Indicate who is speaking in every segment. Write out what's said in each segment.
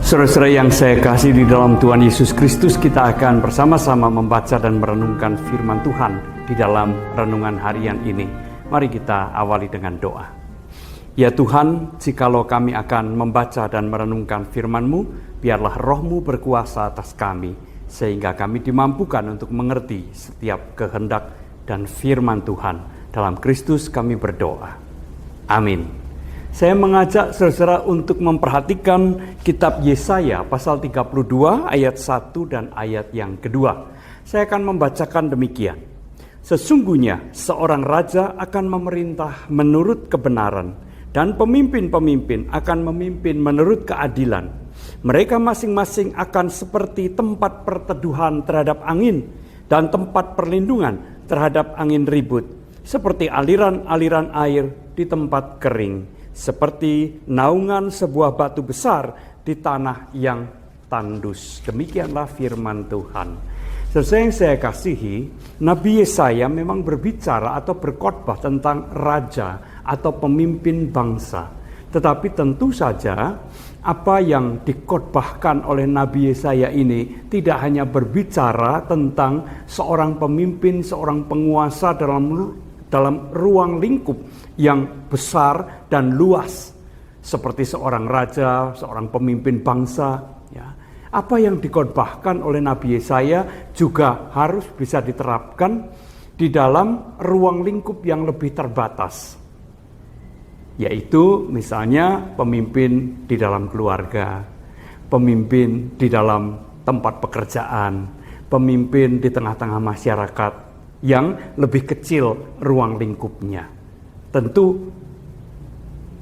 Speaker 1: Saudara-saudara yang saya kasih di dalam Tuhan Yesus Kristus, kita akan bersama-sama membaca dan merenungkan firman Tuhan di dalam renungan harian ini. Mari kita awali dengan doa. Ya Tuhan, jikalau kami akan membaca dan merenungkan firman-Mu, biarlah Roh-Mu berkuasa atas kami, sehingga kami dimampukan untuk mengerti setiap kehendak dan firman Tuhan. Dalam Kristus kami berdoa. Amin. Saya mengajak saudara untuk memperhatikan kitab Yesaya pasal 32 ayat 1 dan ayat yang kedua. Saya akan membacakan demikian. Sesungguhnya seorang raja akan memerintah menurut kebenaran, dan pemimpin-pemimpin akan memimpin menurut keadilan. Mereka masing-masing akan seperti tempat perteduhan terhadap angin dan tempat perlindungan terhadap angin ribut, seperti aliran-aliran air di tempat kering, seperti naungan sebuah batu besar di tanah yang tandus. Demikianlah firman Tuhan. Sesuai yang saya kasihi, Nabi Yesaya memang berbicara atau berkhotbah tentang raja atau pemimpin bangsa. Tetapi tentu saja apa yang dikhotbahkan oleh Nabi Yesaya ini tidak hanya berbicara tentang seorang pemimpin, seorang penguasa dalam ruang lingkup yang besar dan luas, seperti seorang raja, seorang pemimpin bangsa. Ya. Apa yang dikhotbahkan oleh Nabi Yesaya juga harus bisa diterapkan di dalam ruang lingkup yang lebih terbatas, yaitu misalnya pemimpin di dalam keluarga, pemimpin di dalam tempat pekerjaan, pemimpin di tengah-tengah masyarakat yang lebih kecil ruang lingkupnya. Tentu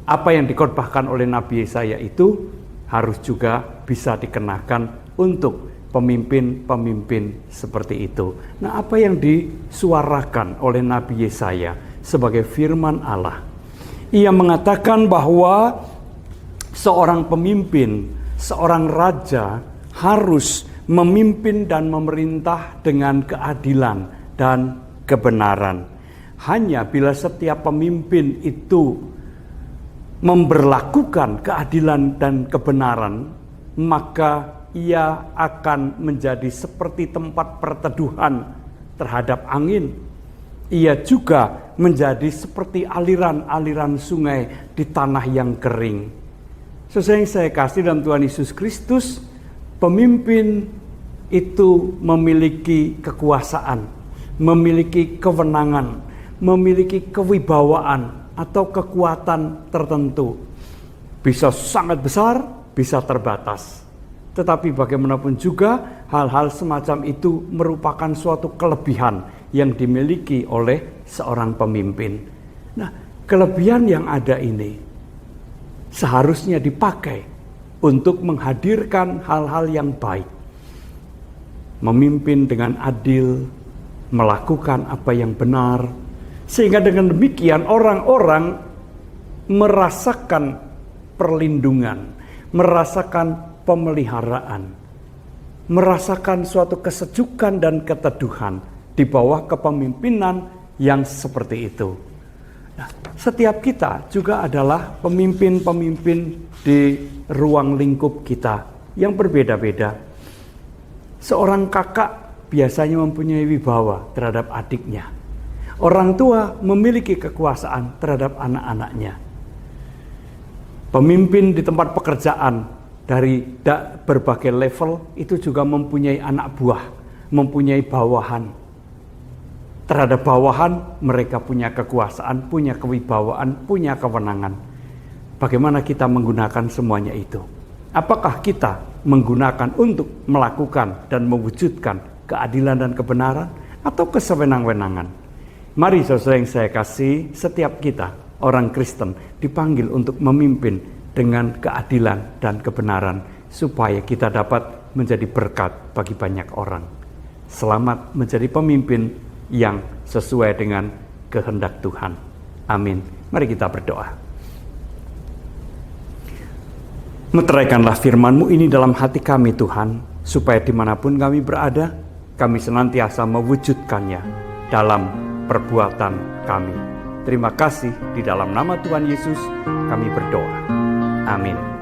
Speaker 1: apa yang dikhotbahkan oleh Nabi Yesaya itu harus juga bisa dikenakan untuk pemimpin-pemimpin seperti itu. Nah, apa yang disuarakan oleh Nabi Yesaya sebagai firman Allah? Ia mengatakan bahwa seorang pemimpin, seorang raja harus memimpin dan memerintah dengan keadilan dan kebenaran. Hanya bila setiap pemimpin itu memberlakukan keadilan dan kebenaran, maka ia akan menjadi seperti tempat perteduhan terhadap angin. Ia juga menjadi seperti aliran-aliran sungai di tanah yang kering. Sesuai yang saya kasih dalam Tuhan Yesus Kristus, pemimpin itu memiliki kekuasaan, memiliki kewenangan, memiliki kewibawaan atau kekuatan tertentu. Bisa sangat besar, bisa terbatas. Tetapi bagaimanapun juga hal-hal semacam itu merupakan suatu kelebihan yang dimiliki oleh seorang pemimpin. Nah, kelebihan yang ada ini seharusnya dipakai untuk menghadirkan hal-hal yang baik. Memimpin dengan adil, melakukan apa yang benar, sehingga dengan demikian orang-orang merasakan perlindungan, merasakan pemeliharaan, merasakan suatu kesejukan dan keteduhan di bawah kepemimpinan yang seperti itu. Nah, setiap kita juga adalah pemimpin-pemimpin di ruang lingkup kita yang berbeda-beda. Seorang kakak biasanya mempunyai wibawa terhadap adiknya. Orang tua memiliki kekuasaan terhadap anak-anaknya. Pemimpin di tempat pekerjaan dari berbagai level itu juga mempunyai anak buah, mempunyai bawahan. Terhadap bawahan mereka punya kekuasaan, punya kewibawaan, punya kewenangan. Bagaimana kita menggunakan semuanya itu? Apakah kita menggunakan untuk melakukan dan mewujudkan keadilan dan kebenaran, atau kesewenang-wenangan? Mari saudara yang saya kasih, setiap kita orang Kristen dipanggil untuk memimpin dengan keadilan dan kebenaran, supaya kita dapat menjadi berkat bagi banyak orang. Selamat menjadi pemimpin yang sesuai dengan kehendak Tuhan. Amin. Mari kita berdoa. Meteraikanlah firman-Mu ini dalam hati kami Tuhan, supaya dimanapun kami berada, kami senantiasa mewujudkannya dalam perbuatan kami. Terima kasih, di dalam nama Tuhan Yesus kami berdoa. Amin.